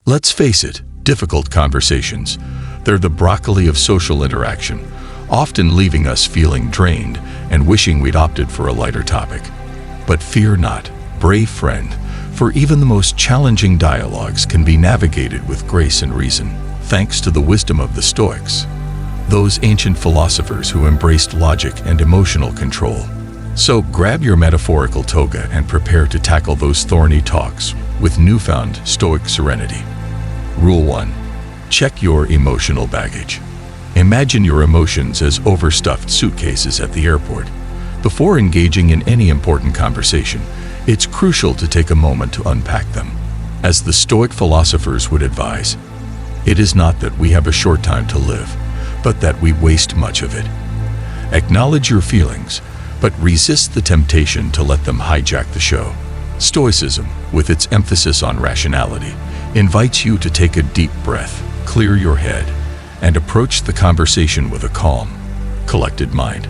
Let's face it, difficult conversations, they're the broccoli of social interaction, often leaving us feeling drained and wishing we'd opted for a lighter topic. But fear not, brave friend, for even the most challenging dialogues can be navigated with grace and reason, thanks to the wisdom of the Stoics, those ancient philosophers who embraced logic and emotional control. So grab your metaphorical toga and prepare to tackle those thorny talks with newfound Stoic serenity. Rule 1. Check your emotional baggage. Imagine your emotions as overstuffed suitcases at the airport. Before engaging in any important conversation, it's crucial to take a moment to unpack them. As the Stoic philosophers would advise, it is not that we have a short time to live, but that we waste much of it. Acknowledge your feelings, but resist the temptation to let them hijack the show. Stoicism, with its emphasis on rationality, invites you to take a deep breath, clear your head, and approach the conversation with a calm, collected mind.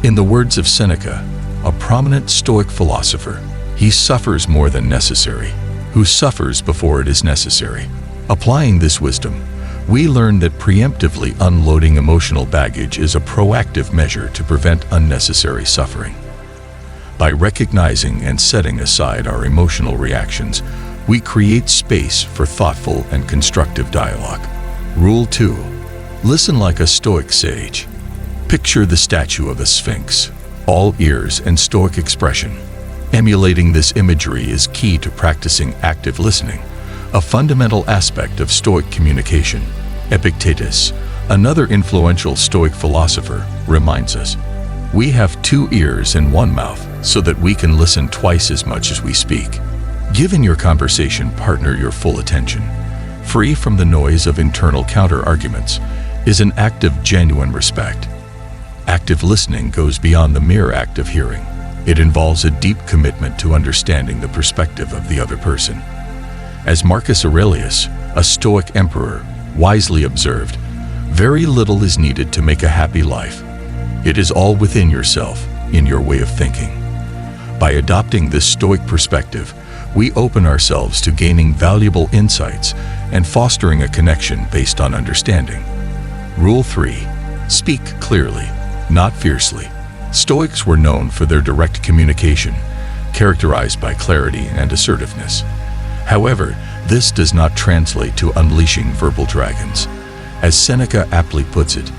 In the words of Seneca, a prominent Stoic philosopher, he suffers more than necessary, who suffers before it is necessary. Applying this wisdom, we learn that preemptively unloading emotional baggage is a proactive measure to prevent unnecessary suffering. By recognizing and setting aside our emotional reactions, we create space for thoughtful and constructive dialogue. Rule 2. Listen like a Stoic sage. Picture the statue of a sphinx, all ears and Stoic expression. Emulating this imagery is key to practicing active listening, a fundamental aspect of Stoic communication. Epictetus, another influential Stoic philosopher, reminds us, we have 2 ears and 1 mouth so that we can listen twice as much as we speak. Giving your conversation partner your full attention, free from the noise of internal counter-arguments, is an act of genuine respect. Active listening goes beyond the mere act of hearing. It involves a deep commitment to understanding the perspective of the other person. As Marcus Aurelius, a Stoic emperor, wisely observed, very little is needed to make a happy life. It is all within yourself, in your way of thinking. By adopting this Stoic perspective, we open ourselves to gaining valuable insights and fostering a connection based on understanding. Rule 3. Speak clearly, not fiercely. Stoics were known for their direct communication, characterized by clarity and assertiveness. However, this does not translate to unleashing verbal dragons. As Seneca aptly puts it,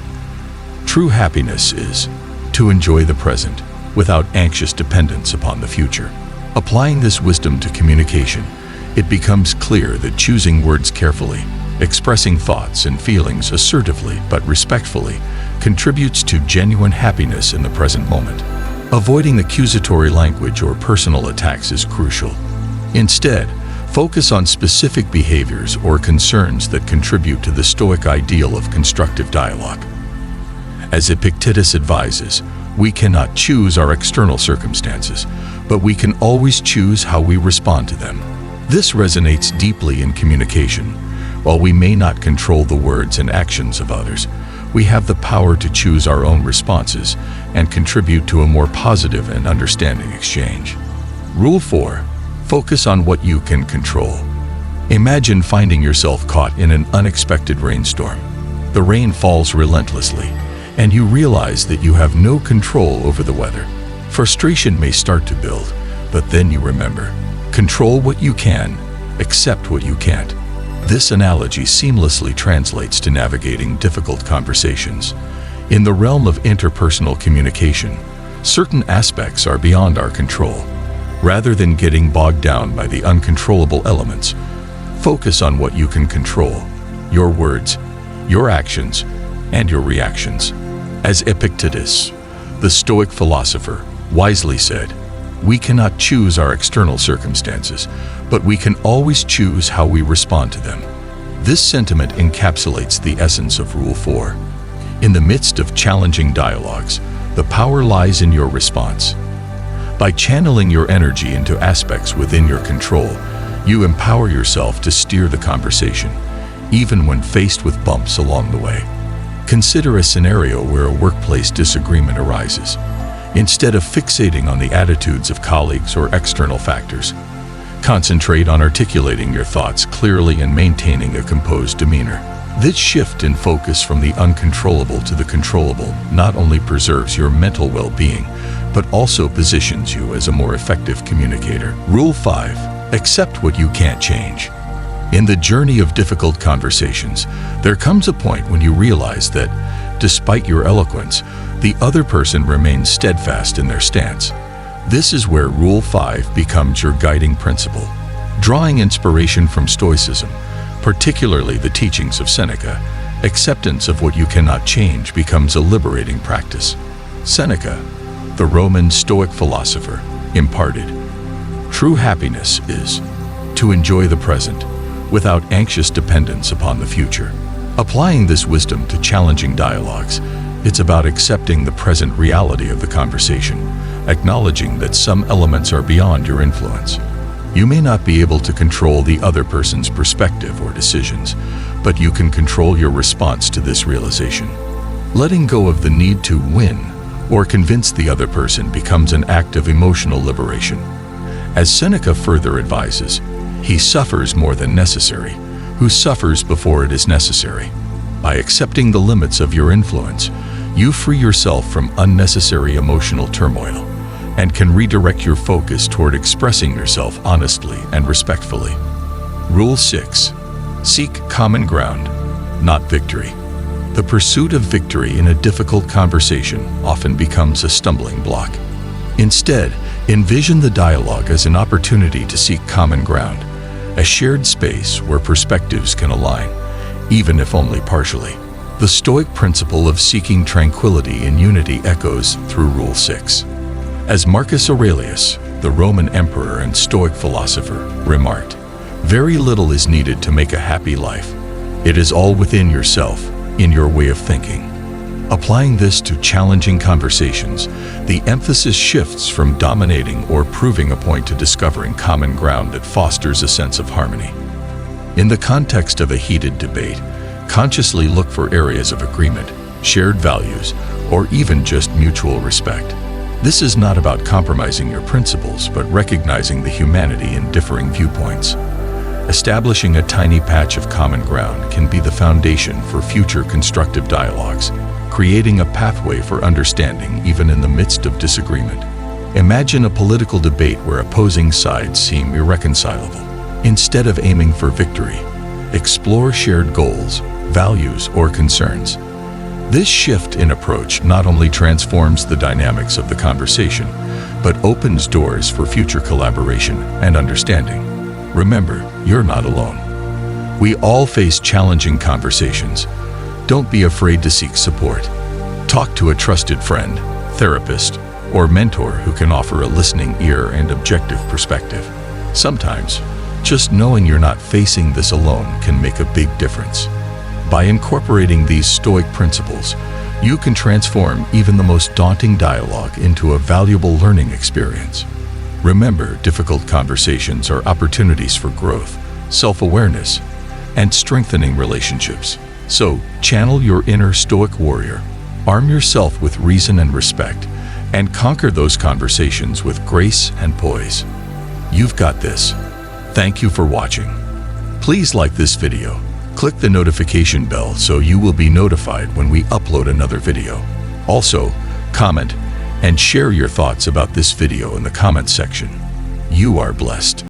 true happiness is to enjoy the present without anxious dependence upon the future. Applying this wisdom to communication, it becomes clear that choosing words carefully, expressing thoughts and feelings assertively but respectfully, contributes to genuine happiness in the present moment. Avoiding accusatory language or personal attacks is crucial. Instead, focus on specific behaviors or concerns that contribute to the Stoic ideal of constructive dialogue. As Epictetus advises, we cannot choose our external circumstances, but we can always choose how we respond to them. This resonates deeply in communication. While we may not control the words and actions of others, we have the power to choose our own responses and contribute to a more positive and understanding exchange. Rule 4. Focus on what you can control. Imagine finding yourself caught in an unexpected rainstorm. The rain falls relentlessly, and you realize that you have no control over the weather. Frustration may start to build, but then you remember, control what you can, accept what you can't. This analogy seamlessly translates to navigating difficult conversations. In the realm of interpersonal communication, certain aspects are beyond our control. Rather than getting bogged down by the uncontrollable elements, focus on what you can control: your words, your actions, and your reactions. As Epictetus, the Stoic philosopher, wisely said, we cannot choose our external circumstances, but we can always choose how we respond to them. This sentiment encapsulates the essence of Rule 4. In the midst of challenging dialogues, the power lies in your response. By channeling your energy into aspects within your control, you empower yourself to steer the conversation, even when faced with bumps along the way. Consider a scenario where a workplace disagreement arises. Instead of fixating on the attitudes of colleagues or external factors, Concentrate on articulating your thoughts clearly and maintaining a composed demeanor. This shift in focus from the uncontrollable to the controllable not only preserves your mental well-being, but also positions you as a more effective communicator. Rule 5. Accept what you can't change. In the journey of difficult conversations, there comes a point when you realize that, despite your eloquence, the other person remains steadfast in their stance. This is where Rule 5 becomes your guiding principle. Drawing inspiration from Stoicism, particularly the teachings of Seneca, acceptance of what you cannot change becomes a liberating practice. Seneca, the Roman Stoic philosopher, imparted, "True happiness is to enjoy the present without anxious dependence upon the future." Applying this wisdom to challenging dialogues, it's about accepting the present reality of the conversation, acknowledging that some elements are beyond your influence. You may not be able to control the other person's perspective or decisions, but you can control your response to this realization. Letting go of the need to win or convince the other person becomes an act of emotional liberation. As Seneca further advises, he suffers more than necessary, who suffers before it is necessary. By accepting the limits of your influence, you free yourself from unnecessary emotional turmoil and can redirect your focus toward expressing yourself honestly and respectfully. Rule 6. Seek common ground, not victory. The pursuit of victory in a difficult conversation often becomes a stumbling block. Instead, envision the dialogue as an opportunity to seek common ground, a shared space where perspectives can align, even if only partially. The Stoic principle of seeking tranquility and unity echoes through Rule 6. As Marcus Aurelius, the Roman emperor and Stoic philosopher, remarked, "Very little is needed to make a happy life. It is all within yourself, in your way of thinking." Applying this to challenging conversations, the emphasis shifts from dominating or proving a point to discovering common ground that fosters a sense of harmony. In the context of a heated debate, consciously look for areas of agreement, shared values, or even just mutual respect. This is not about compromising your principles, but recognizing the humanity in differing viewpoints. Establishing a tiny patch of common ground can be the foundation for future constructive dialogues, creating a pathway for understanding even in the midst of disagreement. Imagine a political debate where opposing sides seem irreconcilable. Instead of aiming for victory, explore shared goals, values, or concerns. This shift in approach not only transforms the dynamics of the conversation, but opens doors for future collaboration and understanding. Remember, you're not alone. We all face challenging conversations. Don't be afraid to seek support. Talk to a trusted friend, therapist, or mentor who can offer a listening ear and objective perspective. Sometimes, just knowing you're not facing this alone can make a big difference. By incorporating these Stoic principles, you can transform even the most daunting dialogue into a valuable learning experience. Remember, difficult conversations are opportunities for growth, self-awareness, and strengthening relationships. So, channel your inner Stoic warrior, arm yourself with reason and respect, and conquer those conversations with grace and poise. You've got this. Thank you for watching. Please like this video. Click the notification bell so you will be notified when we upload another video. Also, comment and share your thoughts about this video in the comments section. You are blessed.